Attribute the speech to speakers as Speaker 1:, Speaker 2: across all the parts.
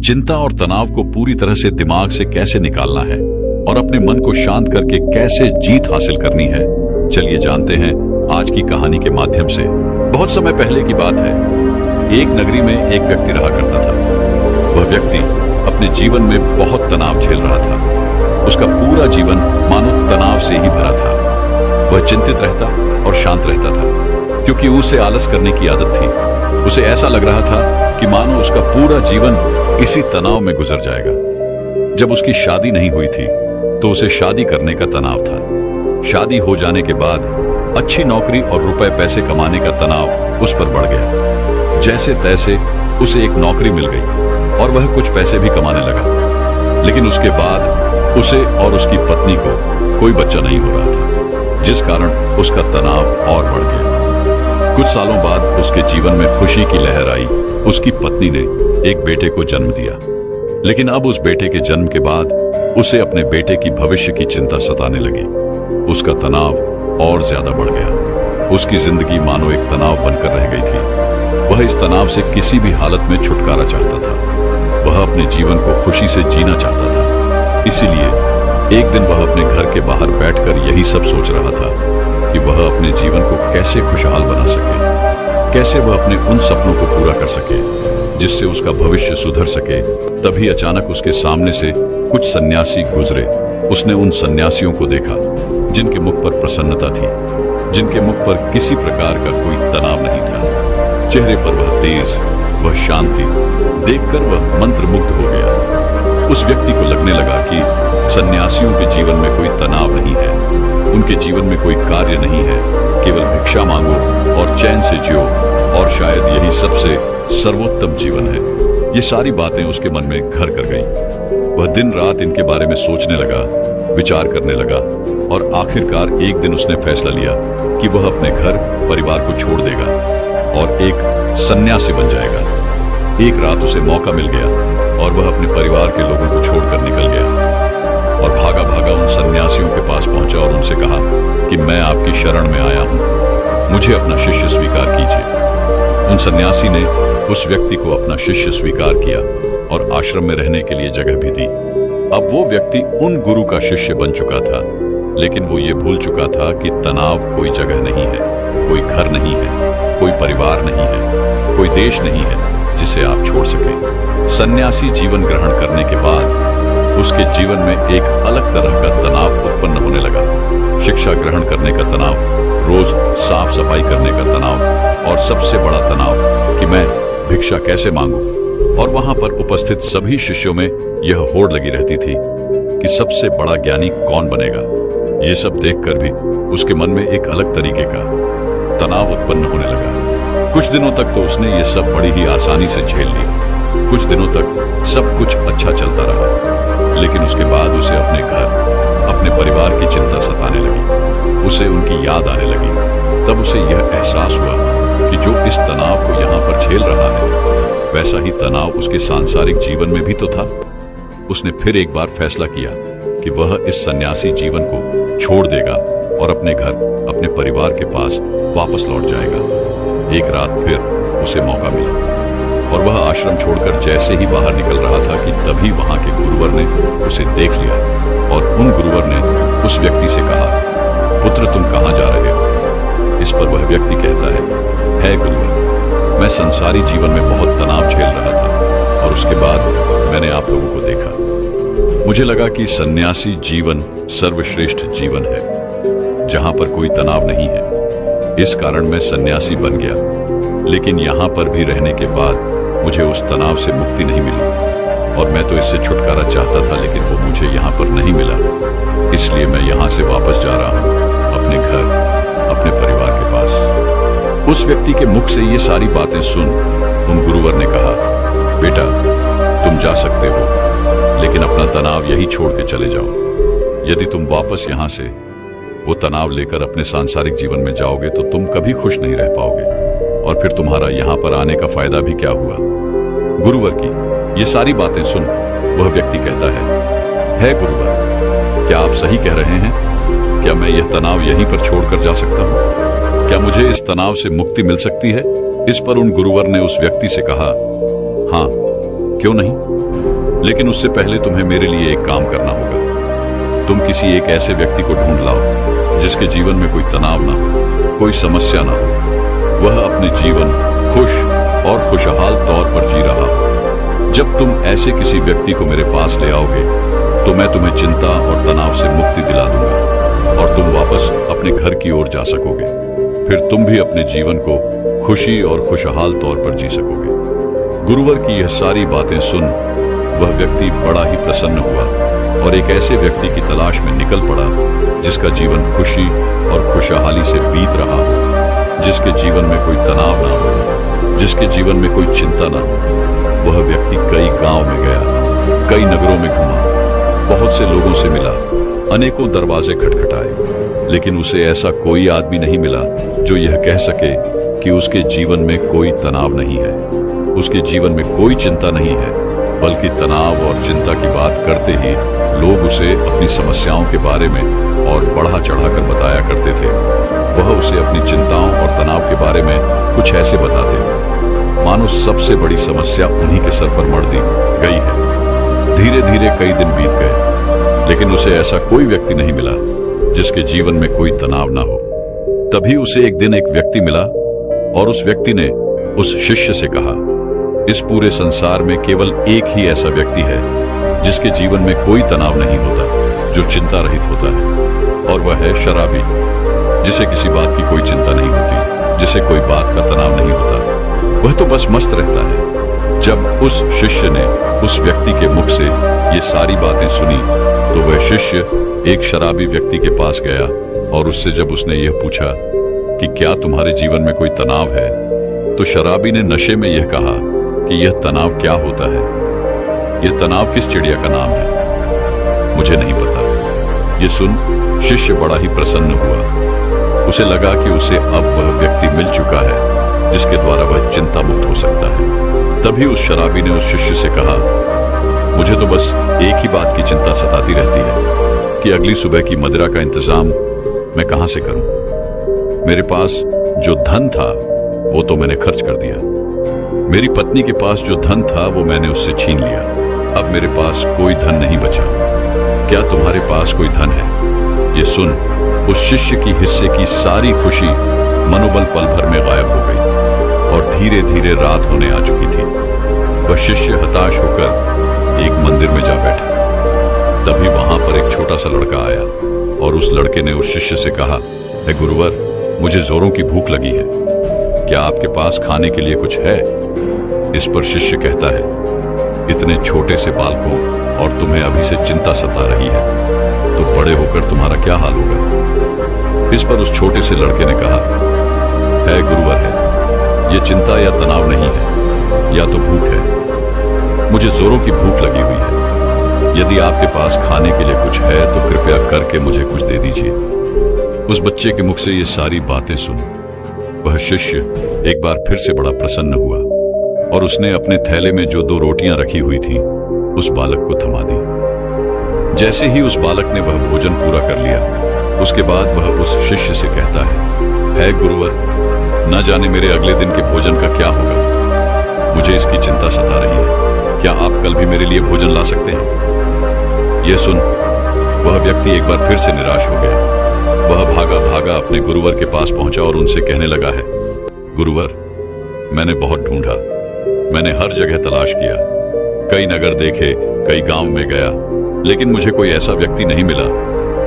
Speaker 1: चिंता और तनाव को पूरी तरह से दिमाग से कैसे निकालना है और अपने मन को शांत करके कैसे जीत हासिल करनी है, चलिए जानते हैं आज की कहानी के माध्यम से। बहुत समय पहले की बात है। एक नगरी में एक व्यक्ति रहा करता था। वह व्यक्ति अपने जीवन में बहुत तनाव झेल रहा था। उसका पूरा जीवन मानो तनाव से ही भरा था। वह चिंतित रहता और शांत रहता था, क्योंकि उसे आलस करने की आदत थी। उसे ऐसा लग रहा था कि मानो उसका पूरा जीवन इसी तनाव में गुजर जाएगा। जब उसकी शादी नहीं हुई थी तो उसे शादी करने का तनाव था। शादी हो जाने के बाद अच्छी नौकरी और रुपए पैसे कमाने का तनाव उस पर बढ़ गया। जैसे तैसे उसे एक नौकरी मिल गई और वह कुछ पैसे भी कमाने लगा। लेकिन उसके बाद उसे और उसकी पत्नी को कोई बच्चा नहीं हो रहा था, जिस कारण उसका तनाव और बढ़ गया। कुछ सालों बाद उसके जीवन में खुशी की लहर आई। उसकी पत्नी ने एक बेटे को जन्म दिया। लेकिन अब उस बेटे के जन्म के बाद उसे अपने बेटे की भविष्य की चिंता सताने लगी। उसका तनाव और ज्यादा बढ़ गया। उसकी जिंदगी मानो एक तनाव बनकर रह गई थी। वह इस तनाव से किसी भी हालत में छुटकारा चाहता था। वह अपने जीवन को खुशी से जीना चाहता था। इसीलिए एक दिन वह अपने घर के बाहर बैठकर यही सब सोच रहा था कि वह अपने जीवन को कैसे खुशहाल बना सके, कैसे वह अपने उन सपनों को पूरा कर सके जिससे उसका भविष्य सुधर सके। तभी अचानक उसके सामने से कुछ सन्यासी गुजरे। उसने उन सन्यासियों को देखा जिनके मुख पर प्रसन्नता थी, जिनके मुख पर किसी प्रकार का कोई तनाव नहीं था। चेहरे पर वह तेज, वह शांति देखकर वह मंत्रमुग्ध हो गया। उस व्यक्ति को लगने लगा कि सन्यासियों के जीवन में कोई तनाव नहीं है, उनके जीवन में कोई कार्य नहीं है, केवल भिक्षा मांगो और चैन से जियो, और शायद यही सबसे सर्वोत्तम जीवन है। ये सारी बातें उसके मन में घर कर गईं। वह दिन रात इनके बारे में सोचने लगा, विचार करने लगा, और आखिरकार एक दिन उसने फैसला लिया कि वह अपने घर परिवार को छोड़ देगा और एक सन्यासी बन जाएगा। एक रात उसे मौका मिल गया और वह अपने परिवार के लोगों को छोड़कर निकल गया और भागा भागा उन सन्यासियों के पास पहुंचा और उनसे कहा कि मैं आपकी शरण में आया हूं, मुझे अपना शिष्य स्वीकार कीजिए। उन सन्यासी ने उस व्यक्ति को अपना शिष्य स्वीकार किया और आश्रम में रहने के लिए जगह भी दी। अब वो व्यक्ति उन गुरु का शिष्य बन चुका था, लेकिन वो ये भूल चुका था कि तनाव कोई जगह नहीं है, कोई घर नहीं है, कोई परिवार नहीं है, कोई देश नहीं है जिसे आप छोड़ सकें। सन्यासी जीवन ग्रहण करने के बाद उसके जीवन में एक अलग तरह का तनाव उत्पन्न होने लगा। शिक्षा ग्रहण करने का तनाव, रोज साफ सफाई करने का तनाव, और सबसे बड़ा तनाव कि मैं भिक्षा कैसे मांगू। और वहां पर उपस्थित सभी शिष्यों में यह होड़ लगी रहती थी कि सबसे बड़ा ज्ञानी कौन बनेगा। ये सब देखकर भी उसके मन में एक अलग तरीके का तनाव उत्पन्न होने लगा। कुछ दिनों तक तो उसने ये सब बड़ी ही आसानी से झेल लिया। कुछ दिनों तक सब कुछ अच्छा चलता रहा, लेकिन उसके बाद उसे अपने घर, अपने परिवार की चिंता सताने लगी। उसे उनकी याद आने लगी। तब उसे यह एहसास हुआ कि जो इस तनाव को यहाँ पर झेल रहा है, वैसा ही तनाव उसके सांसारिक जीवन में भी तो था। उसने फिर एक बार फैसला किया कि वह इस सन्यासी जीवन को छोड़ देगा और अपने घर, अपने परिवार के पास वापस लौट जाएगा। एक रात फिर उसे मौका मिला और वह आश्रम छोड़कर जैसे ही बाहर निकल रहा था कि तभी वहां के गुरुवर ने उसे देख लिया और उन गुरुवर ने उस व्यक्ति से कहा, पुत्र तुम कहाँ जा रहे हो? इस पर वह व्यक्ति कहता है गुरुवर, मैं संसारी जीवन में बहुत तनाव झेल रहा था और उसके बाद मैंने आप लोगों को देखा। मुझे लगा कि सन्यासी जीवन सर्वश्रेष्ठ जीवन है, जहां पर कोई तनाव नहीं है। इस कारण मैं सन्यासी बन गया, लेकिन यहां पर भी रहने के बाद मुझे उस तनाव से मुक्ति नहीं मिली और मैं तो इससे छुटकारा चाहता था, लेकिन वो मुझे यहाँ पर नहीं मिला। इसलिए मैं यहाँ से वापस जा रहा हूँ अपने घर, अपने परिवार के पास। उस व्यक्ति के मुख से ये सारी बातें सुन उन गुरुवर ने कहा, बेटा तुम जा सकते हो, लेकिन अपना तनाव यही छोड़ के चले जाओ। यदि तुम वापस यहाँ से वो तनाव लेकर अपने सांसारिक जीवन में जाओगे तो तुम कभी खुश नहीं रह पाओगे, और फिर तुम्हारा यहाँ पर आने का फायदा भी क्या हुआ। गुरुवर की ये सारी बातें सुन वह व्यक्ति कहता है गुरुवर, क्या आप सही कह रहे हैं? क्या मैं यह तनाव यहीं पर छोड़कर जा सकता हूँ? क्या मुझे इस तनाव से मुक्ति मिल सकती है? इस पर उन गुरुवर ने उस व्यक्ति से कहा, हाँ क्यों नहीं, लेकिन उससे पहले तुम्हें मेरे लिए एक काम करना होगा। तुम किसी एक ऐसे व्यक्ति को ढूंढ लाओ जिसके जीवन में कोई तनाव ना हो, कोई समस्या ना हो, वह अपने जीवन खुश और खुशहाल तौर पर जी रहा हो। जब तुम ऐसे किसी व्यक्ति को मेरे पास ले आओगे तो मैं तुम्हें चिंता और तनाव से मुक्ति दिला दूंगा और तुम वापस अपने घर की ओर जा सकोगे। फिर तुम भी अपने जीवन को खुशी और खुशहाल तौर पर जी सकोगे। गुरुवर की यह सारी बातें सुन वह व्यक्ति बड़ा ही प्रसन्न हुआ और एक ऐसे व्यक्ति की तलाश में निकल पड़ा जिसका जीवन खुशी और खुशहाली से बीत रहा हो, जिसके जीवन में कोई तनाव ना हो, जिसके जीवन में कोई चिंता ना हो। वह व्यक्ति कई गांव में गया, कई नगरों में घूमा, बहुत से लोगों से मिला, अनेकों दरवाजे खटखटाए, लेकिन उसे ऐसा कोई आदमी नहीं मिला जो यह कह सके कि उसके जीवन में कोई तनाव नहीं है, उसके जीवन में कोई चिंता नहीं है। बल्कि तनाव और चिंता की बात करते ही लोग उसे अपनी समस्याओं के बारे में और बढ़ा चढ़ाकर बताया करते थे। वह उसे अपनी चिंताओं और तनाव के बारे में कुछ ऐसे बताते मानो सबसे बड़ी समस्या उन्हीं के सर पर मढ़ दी गई है। धीरे धीरे कई दिन बीत गए, लेकिन उसे ऐसा कोई व्यक्ति नहीं मिला जिसके जीवन में कोई तनाव ना हो। तभी उसे एक दिन एक व्यक्ति मिला और उस व्यक्ति ने उस शिष्य से कहा, इस पूरे संसार में केवल एक ही ऐसा व्यक्ति है जिसके जीवन में कोई तनाव नहीं होता, जो चिंता रहित होता है, और वह है शराबी, जिसे किसी बात की कोई चिंता नहीं होती, जिसे कोई बात का तनाव नहीं होता, वह तो बस मस्त रहता है। जब उस शिष्य ने उस व्यक्ति के मुख से ये सारी बातें सुनी तो वह शिष्य एक शराबी व्यक्ति के पास गया और उससे जब उसने यह पूछा कि क्या तुम्हारे जीवन में कोई तनाव है, तो शराबी ने नशे में यह कहा कि यह तनाव क्या होता है, यह तनाव किस चिड़िया का नाम है, मुझे नहीं पता। यह सुन शिष्य बड़ा ही प्रसन्न हुआ। उसे लगा कि उसे अब वह व्यक्ति मिल चुका है जिसके द्वारा वह चिंता मुक्त हो सकता है। तभी उस शराबी ने उस शिष्य से कहा, मुझे तो बस एक ही बात की चिंता सताती रहती है कि अगली सुबह की मदिरा का इंतजाम मैं कहां से करूं। मेरे पास जो धन था वो तो मैंने खर्च कर दिया, मेरी पत्नी के पास जो धन था वो मैंने उससे छीन लिया, अब मेरे पास कोई धन नहीं बचा। क्या तुम्हारे पास कोई धन है? ये सुन उस शिष्य की हिस्से की सारी खुशी मनोबल पल भर में गायब हो गई और धीरे धीरे रात होने आ चुकी थी। वह शिष्य हताश होकर एक मंदिर में जा बैठा। तभी वहां पर एक छोटा सा लड़का आया और उस लड़के ने उस शिष्य से कहा, हे गुरुवर, मुझे जोरों की भूख लगी है, क्या आपके पास खाने के लिए कुछ है? इस पर शिष्य कहता है, इतने छोटे से बालकों और तुम्हें अभी से चिंता सता रही है, तो बड़े होकर तुम्हारा क्या हाल होगा? इस पर उस छोटे से लड़के ने कहा, है गुरुवर है, ये चिंता या तनाव नहीं है, या तो भूख है, मुझे जोरों की भूख लगी हुई है। यदि आपके पास खाने के लिए कुछ है तो कृपया करके मुझे कुछ दे दीजिए। उस बच्चे के मुख से ये सारी बातें सुन वह शिष्य एक बार फिर से बड़ा प्रसन्न हुआ और उसने अपने थैले में जो 2 रोटियां रखी हुई थी उस बालक को थमा दी। जैसे ही उस बालक ने वह भोजन पूरा कर लिया, उसके बाद वह उस शिष्य से कहता है गुरुवर, न जाने मेरे अगले दिन के भोजन का क्या होगा, मुझे इसकी चिंता सता रही है, क्या आप कल भी मेरे लिए भोजन ला सकते हैं? यह सुन वह व्यक्ति एक बार फिर से निराश हो गया। वह भागा भागा अपने गुरुवर के पास पहुंचा और उनसे कहने लगा है, गुरुवर, मैंने बहुत ढूंढा, मैंने हर जगह तलाश किया, कई नगर देखे, कई गांव में गया, लेकिन मुझे कोई ऐसा व्यक्ति नहीं मिला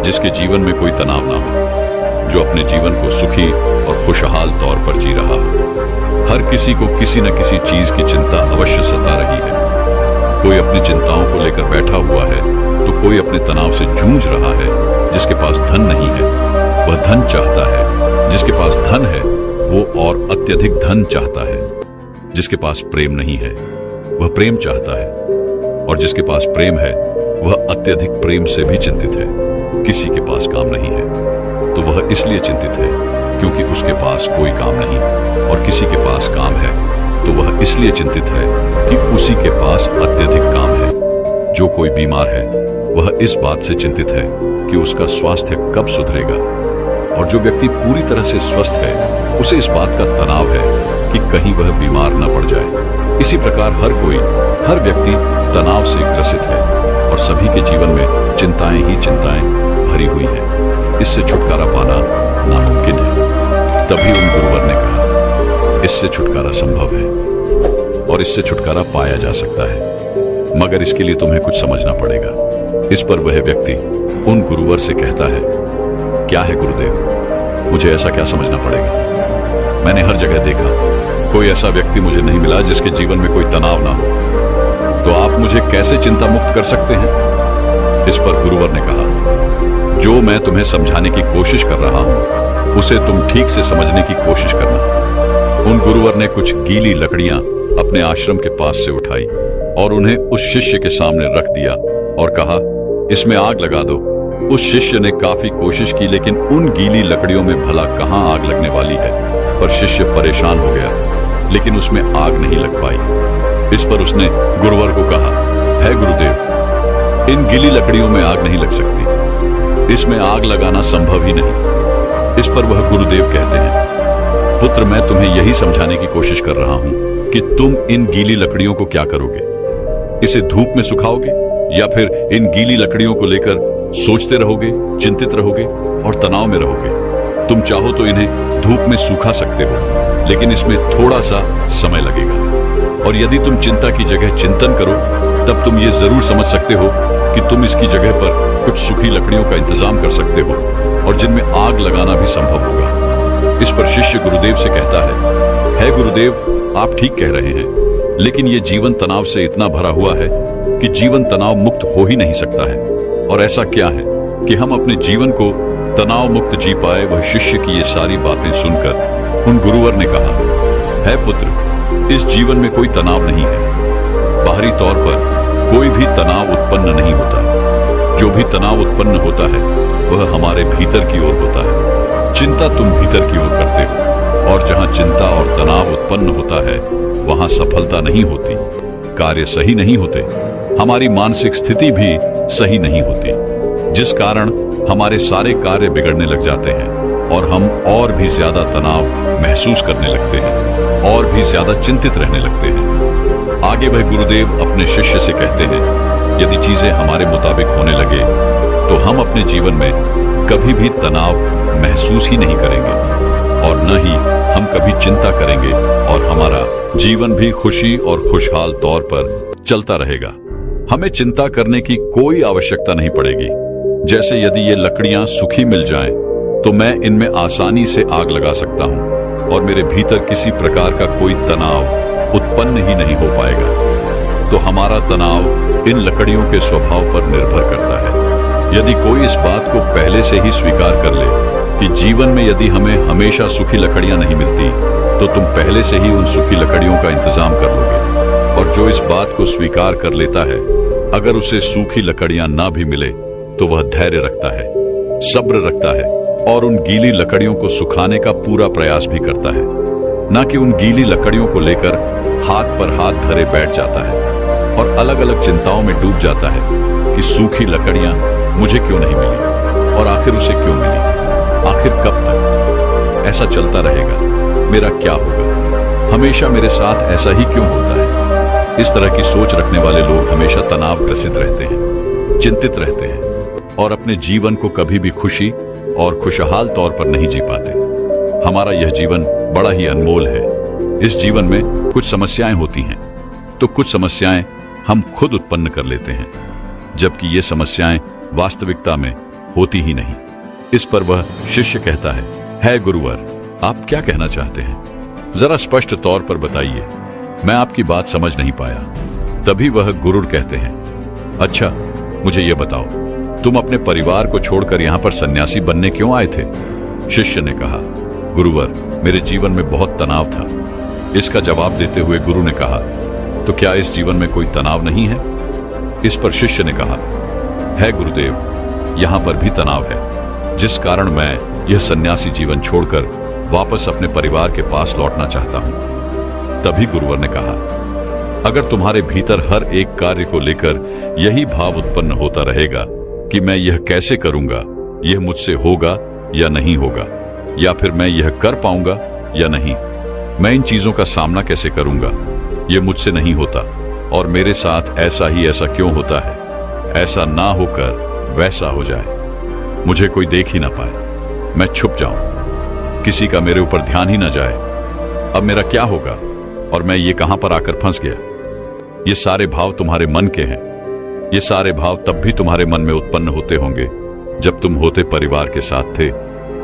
Speaker 1: जिसके जीवन में कोई तनाव ना हो, जो अपने जीवन को सुखी और खुशहाल तौर पर जी रहा हो। हर किसी को किसी न किसी चीज की चिंता अवश्य सता रही है। कोई अपनी चिंताओं को लेकर बैठा हुआ है तो कोई अपने तनाव से जूझ रहा है। जिसके पास धन नहीं है वह धन चाहता है, जिसके पास धन है वो और अत्यधिक धन चाहता है। जिसके पास प्रेम नहीं है वह प्रेम चाहता है, और जिसके पास प्रेम है वह अत्यधिक प्रेम से भी चिंतित है। किसी के पास काम नहीं है तो वह इसलिए चिंतित है क्योंकि उसके पास कोई काम नहीं, और किसी के पास काम है तो वह इसलिए चिंतित है कि उसी के पास अत्यधिक काम है। जो कोई बीमार है वह इस बात से चिंतित है कि उसका स्वास्थ्य कब सुधरेगा, और जो व्यक्ति पूरी तरह से स्वस्थ है उसे इस बात का तनाव है कि कहीं वह बीमार न पड़ जाए। इसी प्रकार हर व्यक्ति तनाव से ग्रसित है और सभी के जीवन में चिंताएं ही चिंताएं भरी हुई हैं। इससे छुटकारा पाना नामुमकिन है। तभी उन गुरुवर ने कहा, इससे छुटकारा संभव है और इससे छुटकारा पाया जा सकता है, मगर इसके लिए तुम्हें कुछ समझना पड़ेगा। इस पर वह व्यक्ति उन गुरुवर से कहता है, क्या है गुरुदेव, मुझे ऐसा क्या समझना पड़ेगा? मैंने हर जगह देखा, कोई ऐसा व्यक्ति मुझे नहीं मिला जिसके जीवन में कोई तनाव ना हो, तो आप मुझे कैसे चिंता मुक्त कर सकते हैं? इस पर गुरुवर ने कहा, जो मैं तुम्हें समझाने की कोशिश कर रहा हूं उसे तुम ठीक से समझने की कोशिश करना। उन गुरुवर ने कुछ गीली लकड़ियां अपने आश्रम के पास से उठाई और उन्हें उस शिष्य के सामने रख दिया और कहा, इसमें आग लगा दो। उस शिष्य ने काफी कोशिश की, लेकिन उन गीली लकड़ियों में भला कहां आग लगने वाली है। पर शिष्य परेशान हो गया, लेकिन उसमें आग नहीं लग पाई। इस पर उसने गुरुवर को कहा, है गुरुदेव, इन गीली लकड़ियों में आग नहीं लग सकती, इसमें आग लगाना संभव ही नहीं। इस पर वह गुरुदेव कहते हैं, पुत्र, मैं तुम्हें यही समझाने की कोशिश कर रहा हूं कि तुम इन गीली लकड़ियों को क्या करोगे? इसे धूप में सुखाओगे या फिर इन गीली लकड़ियों को लेकर सोचते रहोगे, चिंतित रहोगे और तनाव में रहोगे? तुम चाहो तो इन्हें धूप में सूखा सकते हो, लेकिन इसमें थोड़ा सा समय लगेगा। और यदि तुम चिंता की जगह चिंतन करो, तब तुम ये जरूर समझ सकते हो कि तुम इसकी जगह पर कुछ सूखी लकड़ियों का इंतजाम कर सकते हो और जिनमें आग लगाना भी संभव होगा। इस पर शिष्य गुरुदेव से कहता है गुरुदेव, आप ठीक कह रहे हैं, लेकिन ये जीवन तनाव से इतना भरा हुआ है कि जीवन तनाव मुक्त हो ही नहीं सकता है। और ऐसा क्या है कि हम अपने जीवन को तनाव मुक्त जी पाए? वह शिष्य की ये सारी बातें सुनकर उन गुरुवर ने कहा, है पुत्र, इस जीवन में कोई तनाव नहीं है। बाहरी तौर पर कोई भी तनाव उत्पन्न नहीं होता। जो भी तनाव उत्पन्न होता है वह हमारे भीतर की ओर होता है। चिंता तुम भीतर की ओर करते हो, और जहां चिंता और तनाव उत्पन्न होता है वहां सफलता नहीं होती, कार्य सही नहीं होते, हमारी मानसिक स्थिति भी सही नहीं होती, जिस कारण हमारे सारे कार्य बिगड़ने लग जाते हैं और हम और भी ज्यादा तनाव महसूस करने लगते हैं और भी ज्यादा चिंतित रहने लगते हैं। आगे वह गुरुदेव अपने शिष्य से कहते हैं, यदि चीजें हमारे मुताबिक होने लगे तो हम अपने जीवन में कभी भी तनाव महसूस ही नहीं करेंगे और न ही हम कभी चिंता करेंगे और हमारा जीवन भी खुशी और खुशहाल तौर पर चलता रहेगा। हमें चिंता करने की कोई आवश्यकता नहीं पड़ेगी। जैसे यदि ये लकड़ियां सूखी मिल जाएं, तो मैं इनमें आसानी से आग लगा सकता हूं और मेरे भीतर किसी प्रकार का कोई तनाव उत्पन्न ही नहीं हो पाएगा। तो हमारा तनाव इन लकड़ियों के स्वभाव पर निर्भर करता है। यदि कोई इस बात को पहले से ही स्वीकार कर ले कि जीवन में यदि हमें हमेशा सूखी लकड़ियां नहीं मिलती, तो तुम पहले से ही उन सूखी लकड़ियों का इंतजाम कर लोगे। और जो इस बात को स्वीकार कर लेता है, अगर उसे सूखी लकड़ियां ना भी मिले तो वह धैर्य रखता है, सब्र रखता है और उन गीली लकड़ियों को सुखाने का पूरा प्रयास भी करता है, ना कि उन गीली लकड़ियों को लेकर हाथ पर हाथ धरे बैठ जाता है और अलग अलग चिंताओं में डूब जाता है कि सूखी लकड़ियां मुझे क्यों नहीं मिली और आखिर उसे क्यों मिली, आखिर कब तक ऐसा चलता रहेगा, मेरा क्या होगा, हमेशा मेरे साथ ऐसा ही क्यों होता है। इस तरह की सोच रखने वाले लोग हमेशा तनाव ग्रसित रहते हैं, चिंतित रहते हैं और अपने जीवन को कभी भी खुशी और खुशहाल तौर पर नहीं जी पाते। हमारा यह जीवन बड़ा ही अनमोल है। इस जीवन में कुछ समस्याएं होती हैं, तो कुछ समस्याएं हम खुद उत्पन्न कर लेते हैं, जबकि ये समस्याएं वास्तविकता में होती ही नहीं। इस पर वह शिष्य कहता है गुरुवर, आप क्या कहना चाहते हैं? जरा स्पष्ट तौर पर बताइए, मैं आपकी बात समझ नहीं पाया। तभी वह गुरुर कहते हैं, अच्छा मुझे यह बताओ, तुम अपने परिवार को छोड़कर यहां पर सन्यासी बनने क्यों आए थे? शिष्य ने कहा, गुरुवर, मेरे जीवन में बहुत तनाव था। इसका जवाब देते हुए गुरु ने कहा, तो क्या इस जीवन में कोई तनाव नहीं है? इस पर शिष्य ने कहा, है गुरुदेव, यहां पर भी तनाव है, जिस कारण मैं यह सन्यासी जीवन छोड़कर वापस अपने परिवार के पास लौटना चाहता हूं। तभी गुरुवर ने कहा, अगर तुम्हारे भीतर हर एक कार्य को लेकर यही भाव उत्पन्न होता रहेगा कि मैं यह कैसे करूंगा, यह मुझसे होगा या नहीं होगा, या फिर मैं यह कर पाऊंगा या नहीं, मैं इन चीजों का सामना कैसे करूंगा, यह मुझसे नहीं होता, और मेरे साथ ऐसा क्यों होता है? ऐसा ना होकर वैसा हो जाए, मुझे कोई देख ही ना पाए, मैं छुप जाऊं, किसी का मेरे ऊपर ध्यान ही ना जाए। अब मेरा क्या होगा और मैं ये कहां पर आकर फंस गया? ये सारे भाव तुम्हारे मन के हैं। ये सारे भाव तब भी तुम्हारे मन में उत्पन्न होते होंगे जब तुम होते परिवार के साथ थे,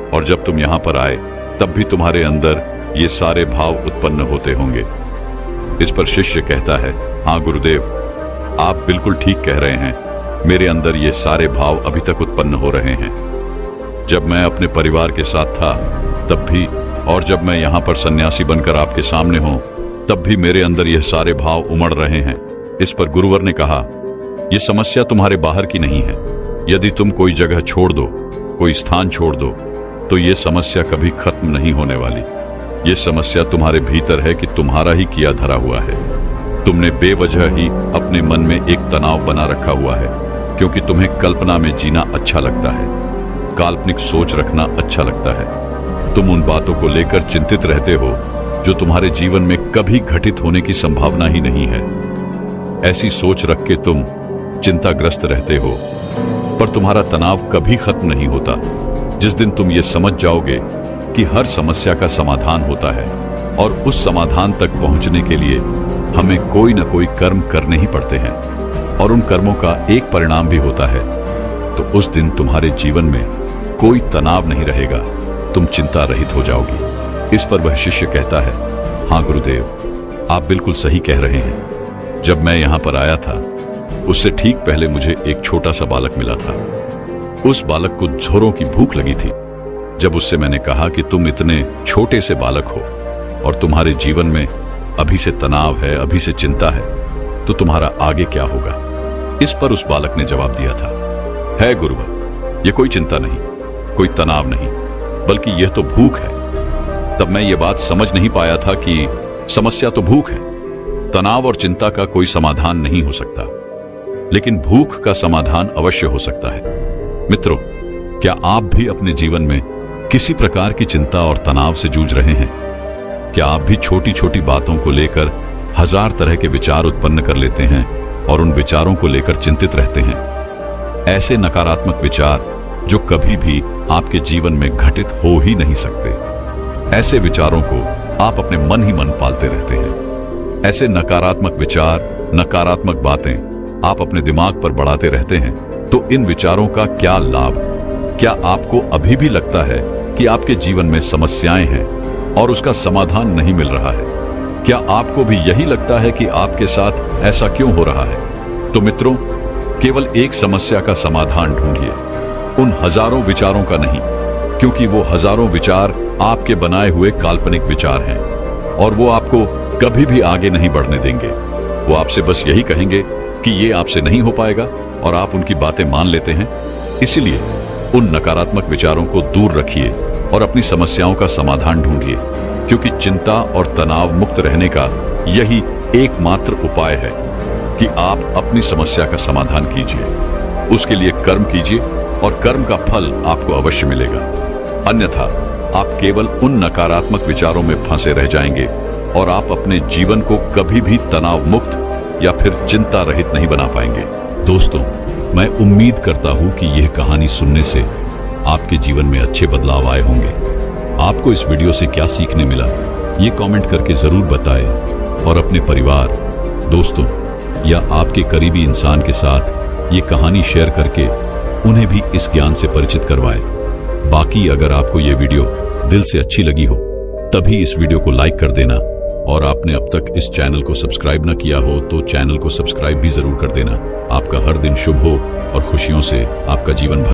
Speaker 1: और जब तुम यहां पर आए तब भी तुम्हारे अंदर ये सारे भाव उत्पन्न होते होंगे। इस पर शिष्य कहता है, हाँ गुरुदेव, आप बिल्कुल ठीक कह रहे हैं, मेरे अंदर ये सारे भाव अभी तक उत्पन्न हो रहे हैं। जब मैं अपने परिवार के साथ था तब भी, और जब मैं यहाँ पर सन्यासी बनकर आपके सामने हूँ तब भी मेरे अंदर ये सारे भाव उमड़ रहे हैं। इस पर गुरुवर ने कहा, ये समस्या तुम्हारे बाहर की नहीं है। यदि तुम कोई जगह छोड़ दो, कोई स्थान छोड़ दो, तो ये समस्या कभी खत्म नहीं होने वाली। ये समस्या तुम्हारे भीतर है कि तुम्हारा ही किया धरा हुआ है। तुमने बेवजह ही अपने मन में एक तनाव बना रखा हुआ है, क्योंकि तुम्हें कल्पना में जीना अच्छा लगता है, काल्पनिक सोच रखना अच्छा लगता है। तुम उन बातों को लेकर चिंतित रहते हो जो तुम्हारे जीवन में कभी घटित होने की संभावना ही नहीं है। ऐसी सोच रख के तुम चिंताग्रस्त रहते हो, पर तुम्हारा तनाव कभी खत्म नहीं होता। जिस दिन तुम ये समझ जाओगे कि हर समस्या का समाधान होता है और उस समाधान तक पहुंचने के लिए हमें कोई न कोई कर्म करने ही पड़ते हैं, और उन कर्मों का एक परिणाम भी होता है, तो उस दिन तुम्हारे जीवन में कोई तनाव नहीं रहेगा, तुम चिंता रहित हो जाओगी। इस पर वह शिष्य कहता है, हाँ गुरुदेव, आप बिल्कुल सही कह रहे हैं। जब मैं यहाँ पर आया था उससे ठीक पहले मुझे एक छोटा सा बालक मिला था। उस बालक को झोरों की भूख लगी थी। जब उससे मैंने कहा कि तुम इतने छोटे से बालक हो और तुम्हारे जीवन में अभी से तनाव है, अभी से चिंता है, तो तुम्हारा आगे क्या होगा? इस पर उस बालक ने जवाब दिया था, है गुरुवर, ये कोई चिंता नहीं, कोई तनाव नहीं, बल्कि यह तो भूख है। तब मैं ये बात समझ नहीं पाया था कि समस्या तो भूख है, तनाव और चिंता का कोई समाधान नहीं हो सकता, लेकिन भूख का समाधान अवश्य हो सकता है। मित्रों, क्या आप भी अपने जीवन में किसी प्रकार की चिंता और तनाव से जूझ रहे हैं? क्या आप भी छोटी छोटी बातों को लेकर हजार तरह के विचार उत्पन्न कर लेते हैं और उन विचारों को लेकर चिंतित रहते हैं? ऐसे नकारात्मक विचार जो कभी भी आपके जीवन में घटित हो ही नहीं सकते, ऐसे विचारों को आप अपने मन ही मन पालते रहते हैं। ऐसे नकारात्मक विचार, नकारात्मक बातें आप अपने दिमाग पर बढ़ाते रहते हैं, तो इन विचारों का क्या लाभ? क्या आपको अभी भी लगता है कि आपके जीवन में समस्याएं हैं और उसका समाधान नहीं मिल रहा है? क्या आपको भी यही लगता है कि आपके साथ ऐसा क्यों हो रहा है? तो मित्रों, केवल एक समस्या का समाधान ढूंढिए, उन हजारों विचारों का नहीं, क्योंकि वो हजारों विचार आपके बनाए हुए काल्पनिक विचार हैं और वो आपको कभी भी आगे नहीं बढ़ने देंगे। वो आपसे बस यही कहेंगे कि ये आपसे नहीं हो पाएगा, और आप उनकी बातें मान लेते हैं। इसीलिए उन नकारात्मक विचारों को दूर रखिए और अपनी समस्याओं का समाधान ढूंढिए, क्योंकि चिंता और तनाव मुक्त रहने का यही एकमात्र उपाय है कि आप अपनी समस्या का समाधान कीजिए। उसके लिए कर्म कीजिए और कर्म का फल आपको अवश्य मिलेगा। अन्यथा आप केवल उन नकारात्मक विचारों में फंसे रह जाएंगे और आप अपने जीवन को कभी भी तनाव मुक्त या फिर चिंता रहित नहीं बना पाएंगे। दोस्तों, मैं उम्मीद करता हूं कि यह कहानी सुनने से आपके जीवन में अच्छे बदलाव आए होंगे। आपको इस वीडियो से क्या सीखने मिला, ये कमेंट करके जरूर बताएं, और अपने परिवार, दोस्तों या आपके करीबी इंसान के साथ ये कहानी शेयर करके उन्हें भी इस ज्ञान से परिचित करवाएं। बाकी अगर आपको ये वीडियो दिल से अच्छी लगी हो तभी इस वीडियो को लाइक कर देना, और आपने अब तक इस चैनल को सब्सक्राइब न किया हो तो चैनल को सब्सक्राइब भी जरूर कर देना। आपका हर दिन शुभ हो और खुशियों से आपका जीवन भर